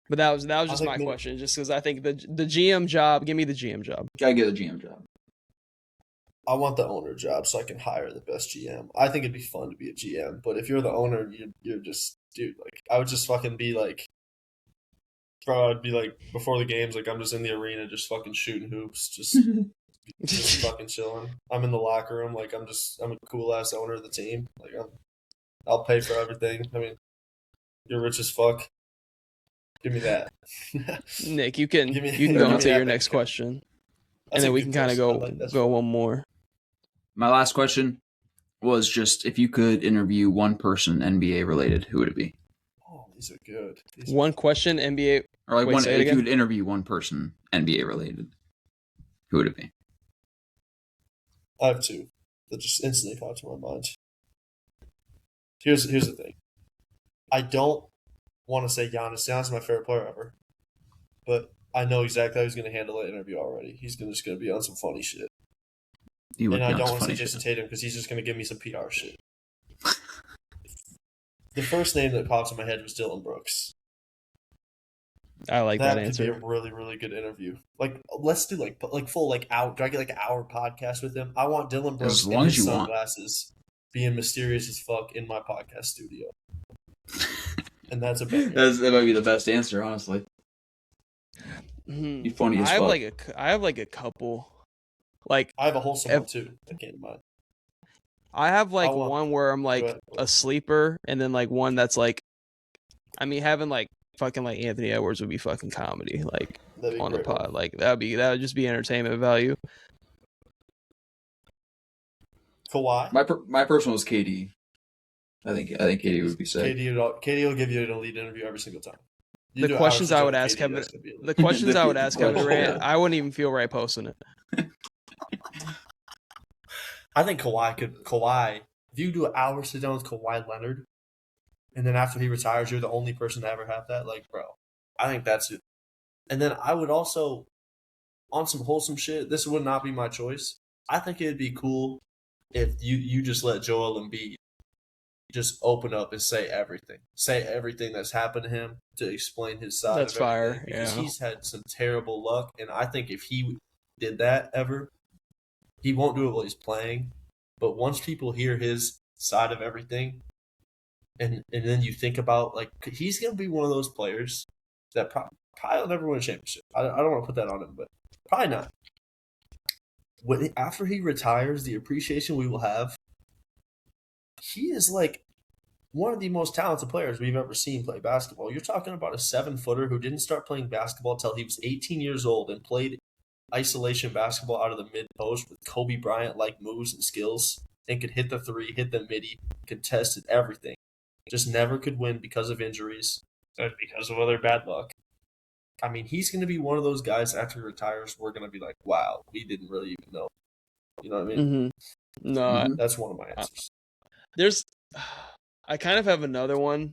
But that was I just think my question, just because I think the GM job. Give me the GM job. Gotta get a GM job. I want the owner job so I can hire the best GM. I think it'd be fun to be a GM, but if you're the owner, you're just dude. Like I would just fucking be like, bro. I'd be like before the games, like I'm just in the arena, just fucking shooting hoops, just fucking chilling. I'm in the locker room, like I'm a cool ass owner of the team. Like I'll pay for everything. I mean, you're rich as fuck. Give me that. Nick, you can give me go give on me to that your bank next account. question, That's and then a we good can kind of question. I like that's go fun. one more. My last question was just if you could interview one person NBA related, who would it be? Oh, these are good. One question, NBA. Or like Wait, one say it if you again. would interview one person NBA related, who would it be? I have two that just instantly pop to my mind. Here's the thing. I don't want to say Giannis. Giannis is my favorite player ever, but I know exactly how he's going to handle the interview already. He's just going to be on some funny shit, He would and be I on don't some want to say funny Jason shit. Tatum because he's just going to give me some PR shit. The first name that pops in my head was Dylan Brooks. I like that That could be a answer. really, really good interview. Like, let's do like full like hour. Do I get like an hour podcast with him? I want Dylan Brooks As in long as his you want. sunglasses, being mysterious as fuck in my podcast studio, and that's a banger. That might be the best answer, honestly. Hmm. Be funny as I have fuck. I have like a couple. Like I have a wholesome if, one too. That came to mind. I have I like want. one where I'm Go like ahead. a sleeper, and then like one that's like, I mean, having like fucking like Anthony Edwards would be fucking comedy, like That'd be a on the great pod. one. Like that would just be entertainment value. Kawhi. My personal is KD. I think KD would be sick. KD will give you an elite interview every single time. You The do an hour questions I show would with ask KD, Kevin, that's gonna be elite. the questions I would The ask Kevin question, Durant, yeah. I wouldn't even feel right posting it. I think Kawhi. If you do an hour sit down with Kawhi Leonard, and then after he retires, you're the only person to ever have that. Like, bro, I think that's it. And then I would also, on some wholesome shit. This would not be my choice. I think it'd be cool if you just let Joel Embiid just open up and say everything that's happened to him to explain his side That's of everything fire. because Yeah. he's had some terrible luck, and I think if he did that ever. He won't do it while he's playing. But once people hear his side of everything, and then you think about, like, he's going to be one of those players that probably will never win a championship. I don't want to put that on him, but probably not. After he retires, the appreciation we will have, he is like one of the most talented players we've ever seen play basketball. You're talking about a 7-footer who didn't start playing basketball until he was 18 years old and played isolation basketball out of the mid-post with Kobe Bryant-like moves and skills and could hit the three, hit the midi, contested everything. Just never could win because of injuries, because of other bad luck. I mean, he's going to be one of those guys after he retires, we're going to be like, wow, we didn't really even know. You know what I mean? Mm-hmm. No, that's one of my answers. I kind of have another one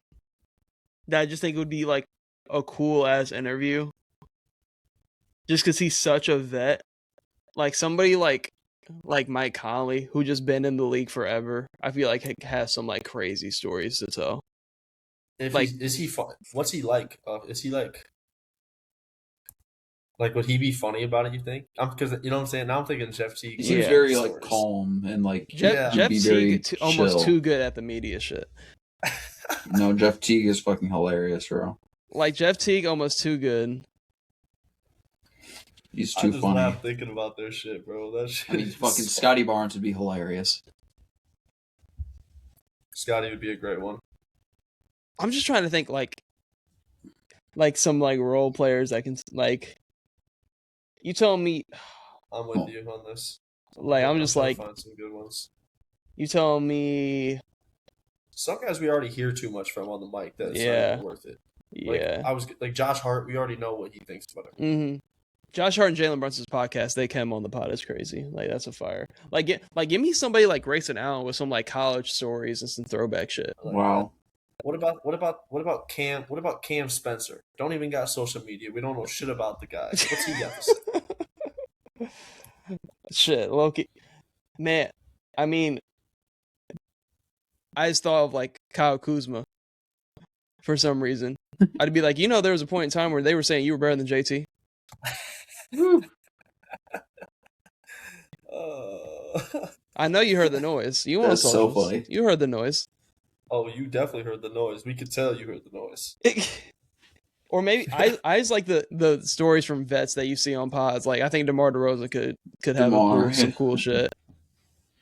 that I just think would be like a cool ass interview. Just because he's such a vet. Like somebody like Mike Conley, who just been in the league forever. I feel like he has some like crazy stories to tell. Is he fun? What's he like? Is he like would he be funny about it? You think? Because you know what I'm saying. Now I'm thinking Jeff Teague. He seems very like calm and like Jeff Teague almost too good at the media shit. No, Jeff Teague is fucking hilarious, bro. Like Jeff Teague, almost too good. He's too funny. I just laugh thinking about their shit, bro. That shit. I mean, fucking Scotty Barnes would be hilarious. Scotty would be a great one. I'm just trying to think like some like role players that can like. You tell me. I'm with you on this. Like I'm just like find some good ones. You tell me. Some guys we already hear too much from on the mic that it's not even worth it. Yeah, I was like Josh Hart. We already know what he thinks about it. Mm-hmm. Josh Hart and Jalen Brunson's podcast, they came on the pod. It's crazy. Like that's a fire. Like give me somebody like Grayson Allen with some like college stories and some throwback shit. Wow. What about Cam? What about Cam Spencer? Don't even got social media. We don't know shit about the guy. What's he got to say? Shit, Loki. Man, I mean, I just thought of like Kyle Kuzma for some reason. I'd be like, there was a point in time where they were saying you were better than JT. I know you heard the noise. That's so funny. You heard the noise. Oh, you definitely heard the noise. We could tell you heard the noise. Or maybe I just like the stories from vets that you see on pods. Like I think DeMar DeRozan could have some cool shit.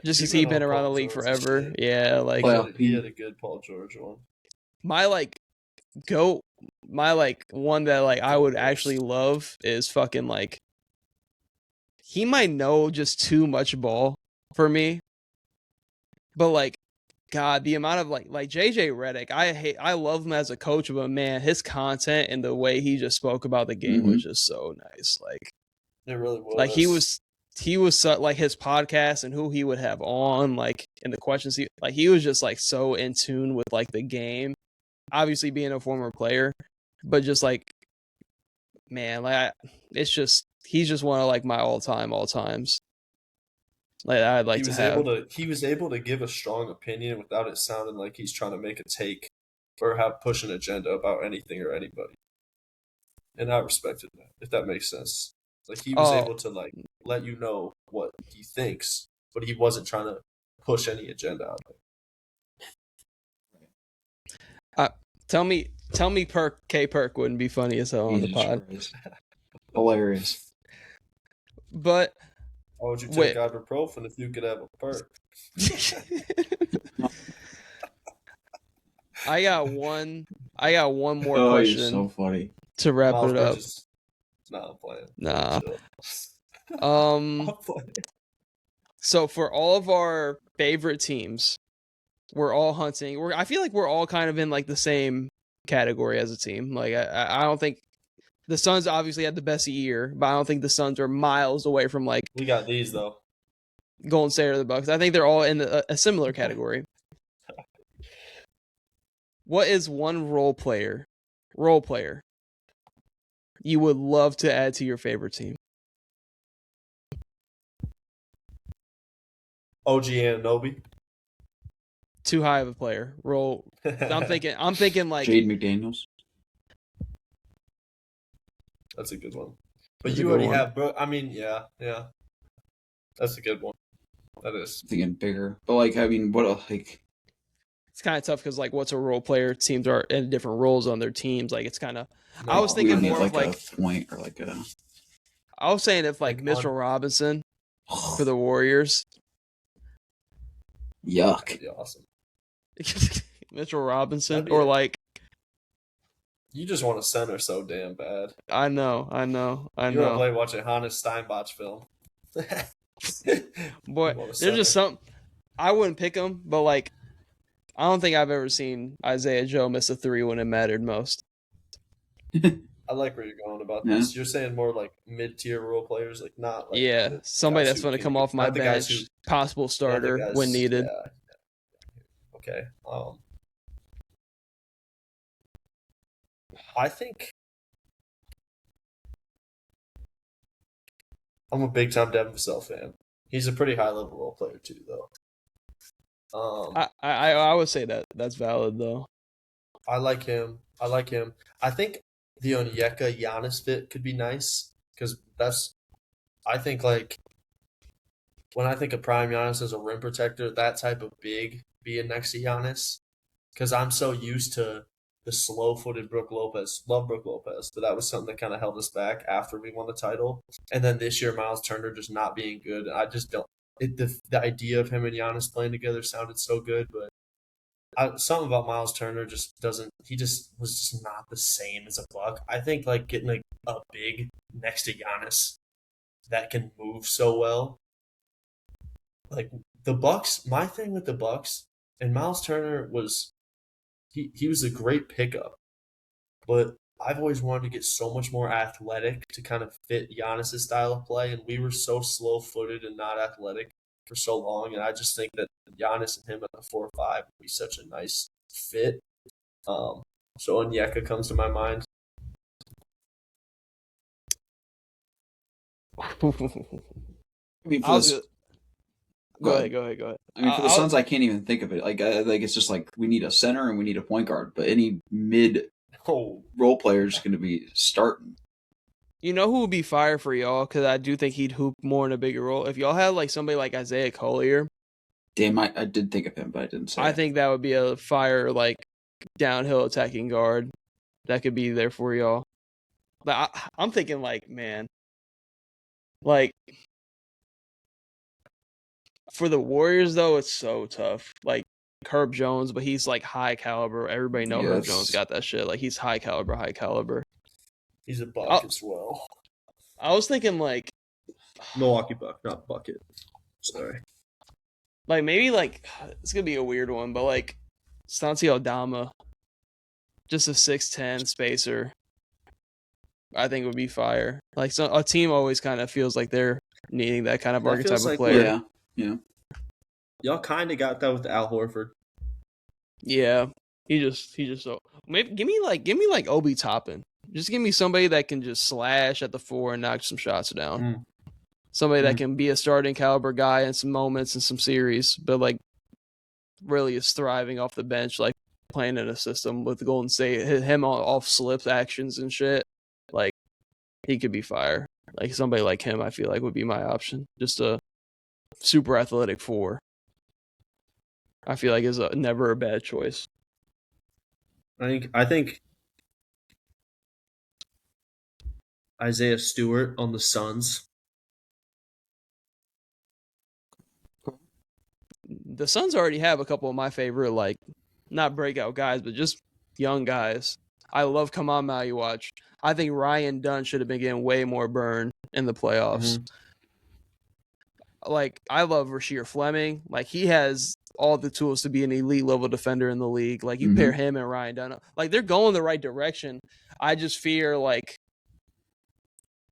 Just because he's been around the league forever. Yeah, like he had a good Paul George one. My one that like I would actually love is fucking like he might know just too much ball for me. But like God, the amount of like JJ Redick, I love him as a coach, but man, his content and the way he just spoke about the game was just so nice. Like it really was. Like he was like his podcast and who he would have on, like in the questions he was just like so in tune with like the game. Obviously being a former player, but just like man, like he's just one of like my all times. Like I'd like to have. He was able to give a strong opinion without it sounding like he's trying to make a take or push an agenda about anything or anybody. And I respected that, if that makes sense. Like he was able to like let you know what he thinks, but he wasn't trying to push any agenda out there. Tell me Perk wouldn't be funny as hell on the pod. Hilarious. But why would you take ibuprofen if you could have a perk? I got one more question. You're so funny. To wrap it up. Nah, I'm playing. Nah. I'm playing. So for all of our favorite teams, we're all hunting. I feel like we're all kind of in like the same category as a team. Like I don't think the Suns obviously had the best year, but I don't think the Suns are miles away from like. We got these though. Golden State or the Bucks. I think they're all in a similar category. What is one role player you would love to add to your favorite team? OG Anunoby. Too high of a player. I'm thinking like Jaden McDaniels. That's a good one. But That's a you good already one. have, bro. I mean, yeah. That's a good one. That is. Thinking bigger, but like I mean, what like It's kind of tough because like, what's a role player? Teams are in different roles on their teams. Like, it's kind of. I was No, we thinking would need more of like a like. point or like a I was saying if like Like Mitchell on. Robinson for the Warriors. yuck. That'd be awesome. Mitchell Robinson That'd be or it. like You just want a center so damn bad. I know. You want to play watching Hannes Steinbach film. Boy, You want a there's just center. some I wouldn't pick him, but like I don't think I've ever seen Isaiah Joe miss a three when it mattered most. I like where you're going about Yeah. this. You're saying more like mid-tier role players, like not like Yeah, the somebody guys that's who going to can come make it, off my not the guys who, bench, possible not the starter when guys. needed. Yeah. Okay. I think I'm a big time Devin Vassell fan. He's a pretty high level role player too, though. I would say that that's valid though. I like him. I think the Onyeka Giannis fit could be nice because I think like when I think of prime Giannis as a rim protector, that type of big being next to Giannis, because I'm so used to the slow-footed Brook Lopez. Love Brook Lopez, but that was something that kind of held us back after we won the title. And then this year, Miles Turner just not being good. I just don't. The idea of him and Giannis playing together sounded so good, but something about Miles Turner just doesn't. He just was just not the same as a Buck. I think like getting a big next to Giannis that can move so well. Like the Bucks, my thing with the Bucks and Miles Turner was he was a great pickup, but I've always wanted to get so much more athletic to kind of fit Giannis's style of play, and we were so slow footed and not athletic for so long, and I just think that Giannis and him at the 4 or 5 would be such a nice fit. Um, so Onyeka comes to my mind. I mean, for I'll this, just, go ahead. go ahead. I mean, for the Suns, I can't even think of it. Like it's just like we need a center and we need a point guard, but any mid Oh, role player is going to be starting. You know who would be fire for y'all? Because I do think he'd hoop more in a bigger role. If y'all had like somebody like Isaiah Collier, Damn, I did think of him, but I didn't say. I it. think that would be a fire like downhill attacking guard that could be there for y'all. But I'm thinking like, man, like for the Warriors though, it's so tough. Like Herb Jones, but he's like high caliber. Everybody know Herb Jones got that shit. Like he's high caliber. he's a Buck as well. I was thinking like Milwaukee Buck, not Bucket. Sorry. like maybe like it's gonna be a weird one, but like Santi Aldama, just a 6'10" spacer, I think would be fire. Like so, a team always kind of feels like they're needing that kind of That archetype feels of like player. Yeah. Y'all kind of got that with Al Horford. Yeah, he just so maybe give me like Obi Toppin. Just give me somebody that can just slash at the 4 and knock some shots down. Somebody that can be a starting caliber guy in some moments and some series, but like really is thriving off the bench, like playing in a system with Golden State. Him off slips actions and shit. Like he could be fire. Like somebody like him, I feel like would be my option. Just a super athletic 4. I feel like is never a bad choice. I think Isaiah Stewart on the Suns. The Suns already have a couple of my favorite, like, not breakout guys, but just young guys. I love Kamal Watch. I think Ryan Dunn should have been getting way more burn in the playoffs. Like, I love Rasheer Fleming. Like, he has all the tools to be an elite level defender in the league. Like, you pair him and Ryan Dunn. Like, they're going the right direction. I just fear, like,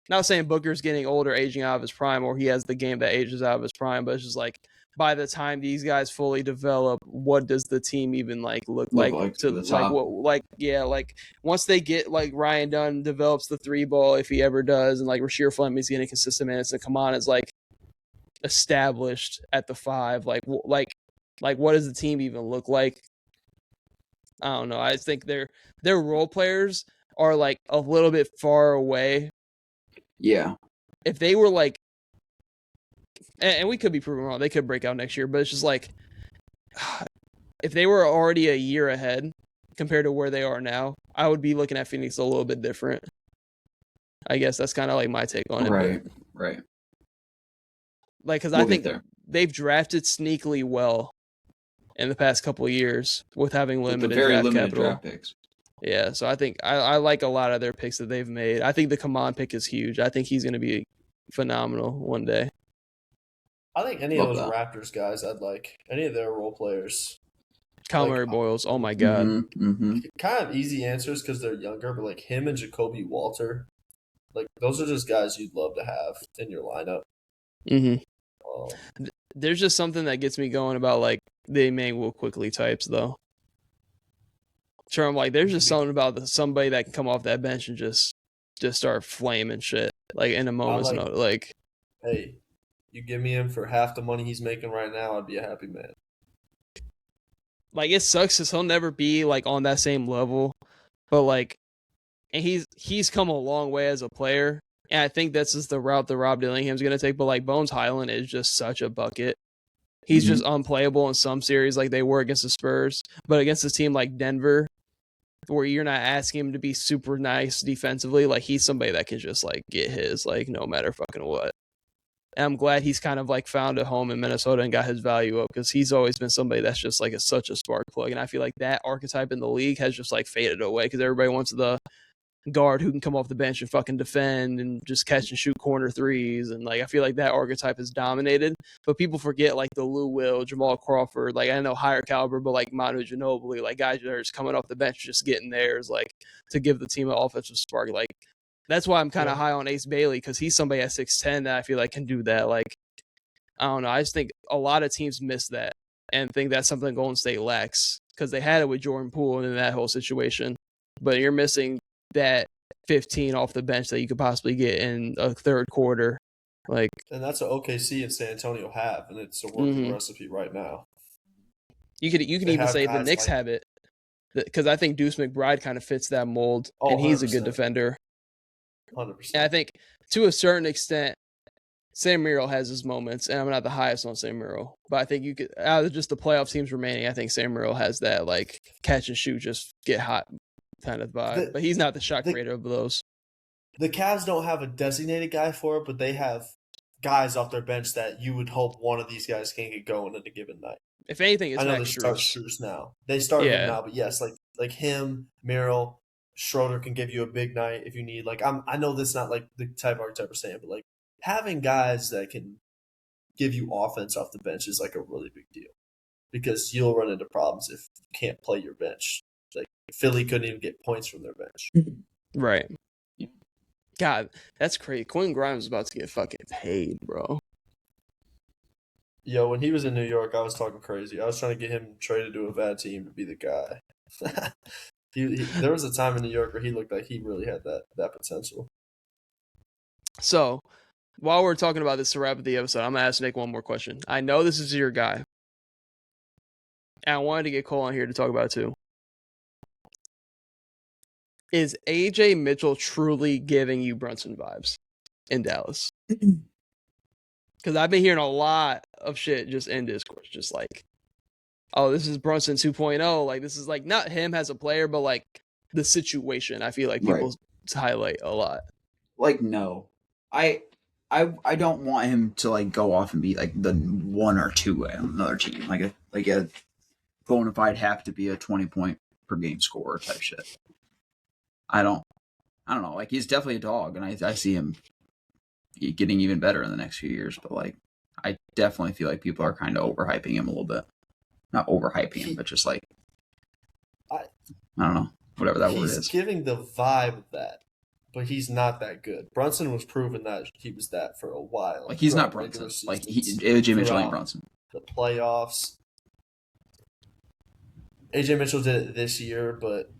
not saying Booker's getting older, aging out of his prime, or he has the game that ages out of his prime, but it's just like by the time these guys fully develop, what does the team even like look like to the like top. what like once they get like Ryan Dunn develops the 3 ball if he ever does, and like Rasheer Fleming's getting consistent minutes, and Kaman is like established at the 5, like what does the team even look like? I don't know. I think their role players are like a little bit far away Yeah. If they were like, and we could be proven wrong, they could break out next year, but it's just like, if they were already a year ahead compared to where they are now, I would be looking at Phoenix a little bit different. I guess that's kind of like my take on it. Right. Like, because We'll I think get there. they've drafted sneakily well in the past couple of years with having With limited the very draft limited capital. draft picks. Yeah, so I think I like a lot of their picks that they've made. I think the Kaman pick is huge. I think he's going to be phenomenal one day. I think any Love of those that. Raptors guys, I'd like any of their role players. Kyle Like, Murray Boyles, oh my god. Mm-hmm. Kind of easy answers because they're younger, but like him and Jacoby Walter, like those are just guys you'd love to have in your lineup. There's just something that gets me going about like the Emmanuel Quickly types though. Sure, I'm like, there's just something about somebody that can come off that bench and just start flaming shit like in a moment's notice. Like, hey, you give me him for half the money he's making right now, I'd be a happy man. Like it sucks because he'll never be like on that same level, but like, and he's come a long way as a player, and I think this is the route that Rob Dillingham's gonna take. But like Bones Highland is just such a bucket. He's just unplayable in some series, like they were against the Spurs, but against a team like Denver, where you're not asking him to be super nice defensively, like he's somebody that can just like get his like no matter fucking what. And I'm glad he's kind of like found a home in Minnesota and got his value up because he's always been somebody that's just like such a spark plug. And I feel like that archetype in the league has just like faded away because everybody wants the guard who can come off the bench and fucking defend and just catch and shoot corner threes. And like I feel like that archetype is dominated. But people forget like the Lou Will, Jamal Crawford, like I know higher caliber, but like Manu Ginobili, like guys that are just coming off the bench just getting theirs, like to give the team an offensive spark. Like that's why I'm kind of high on Ace Bailey because he's somebody at 6'10 that I feel like can do that. Like, I don't know. I just think a lot of teams miss that and think that's something Golden State lacks because they had it with Jordan Poole and in that whole situation. But you're missing that 15 off the bench that you could possibly get in a third quarter. Like, and that's what OKC and San Antonio have, and it's a working recipe right now. You can even say the Knicks have it because I think Deuce McBride kind of fits that mold, and he's 100%. A good defender. 100%. And I think to a certain extent, Sam Merrill has his moments, and I'm not the highest on Sam Merrill, but I think you could out of just the playoff teams remaining, I think Sam Merrill has that like catch and shoot, just get hot kind of vibe. But he's not the shot creator of those. The Cavs don't have a designated guy for it, but they have guys off their bench that you would hope one of these guys can get going in a given night. If anything, it's I know Max they start Strus now. They start him now, but yes, like him, Merrill, Schroeder can give you a big night if you need. Like I know this is not like the type archetype we're saying, but like having guys that can give you offense off the bench is like a really big deal because you'll run into problems if you can't play your bench. Like Philly couldn't even get points from their bench. Right. God, that's crazy. Quentin Grimes is about to get fucking paid, bro. Yo, when he was in New York, I was talking crazy. I was trying to get him traded to a bad team to be the guy. There was a time in New York where he looked like he really had that potential. So, while we're talking about this to wrap up the episode, I'm going to ask Nick one more question. I know this is your guy. And I wanted to get Cole on here to talk about it too. Is AJ Mitchell truly giving you Brunson vibes in Dallas? Because I've been hearing a lot of shit just in discourse, just like, oh, this is Brunson 2.0. Like, this is like not him as a player, but like the situation. I feel like people highlight a lot. Like, no, I don't want him to like go off and be like the 1 or 2 on another team, like a bona fide have to be a 20-point per game scorer type shit. I don't know. Like he's definitely a dog, and I see him getting even better in the next few years. But like, I definitely feel like people are kind of overhyping him a little bit. Not overhyping him, but just like I don't know, whatever that word is. He's giving the vibe of that, but he's not that good. Brunson was proven that he was that for a while. Like he's not Brunson. Like AJ Mitchell ain't Brunson. The playoffs. AJ Mitchell did it this year, but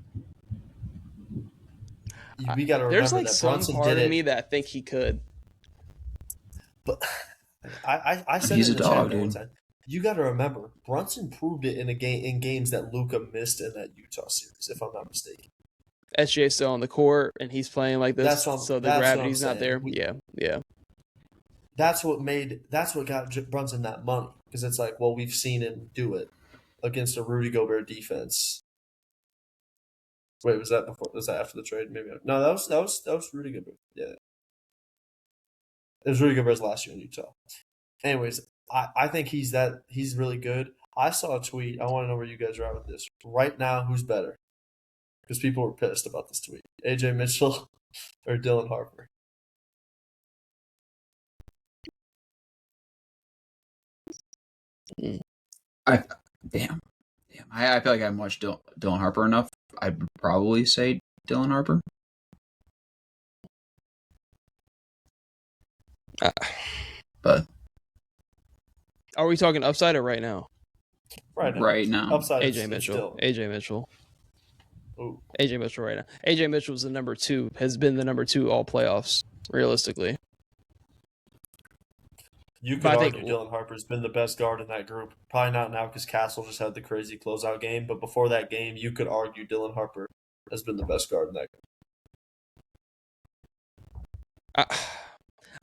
we got to remember there's like that some Brunson part did of it. me that I think he could. But I said he's it in the a dog, chat one dude. time. You got to remember, Brunson proved it in games that Luka missed in that Utah series, if I'm not mistaken. SGA's still on the court and he's playing like this, so the gravity's not there. Yeah. That's what got Brunson that money, because it's like, well, we've seen him do it against a Rudy Gobert defense. Wait, was that before? Was that after the trade? Maybe no. That was Rudy Gobert. Yeah, it was Rudy Gobert's last year in Utah. Anyways, I think he's really good. I saw a tweet. I want to know where you guys are at with this. Right now, who's better? Because people were pissed about this tweet. AJ Mitchell or Dylan Harper? I feel like I haven't watched Dylan Harper enough. I'd probably say Dylan Harper. But are we talking upside or right now? Right now. Upside AJ Mitchell. AJ Mitchell. Ooh. AJ Mitchell right now. AJ Mitchell was the number 2. Has been the number 2 all playoffs, realistically. You could argue Dylan Harper's been the best guard in that group. Probably not now because Castle just had the crazy closeout game. But before that game, you could argue Dylan Harper has been the best guard in that group.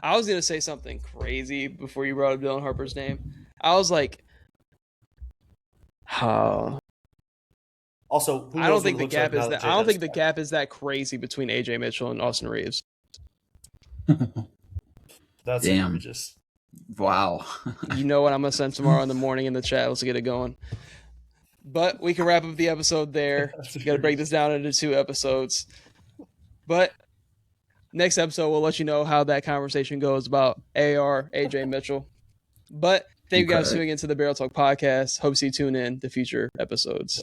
I was going to say something crazy before you brought up Dylan Harper's name. I was like, Also, I don't think the gap is that. I don't think the gap is that crazy between AJ Mitchell and Austin Reeves. That's outrageous. Wow. You know what I'm going to send tomorrow in the morning in the chat. Let's get it going. But we can wrap up the episode there. Got to break this down into 2 episodes. But next episode, we'll let you know how that conversation goes about AJ Mitchell. But thank you guys for tuning into the Barrel Talk podcast. Hope you tune in to future episodes.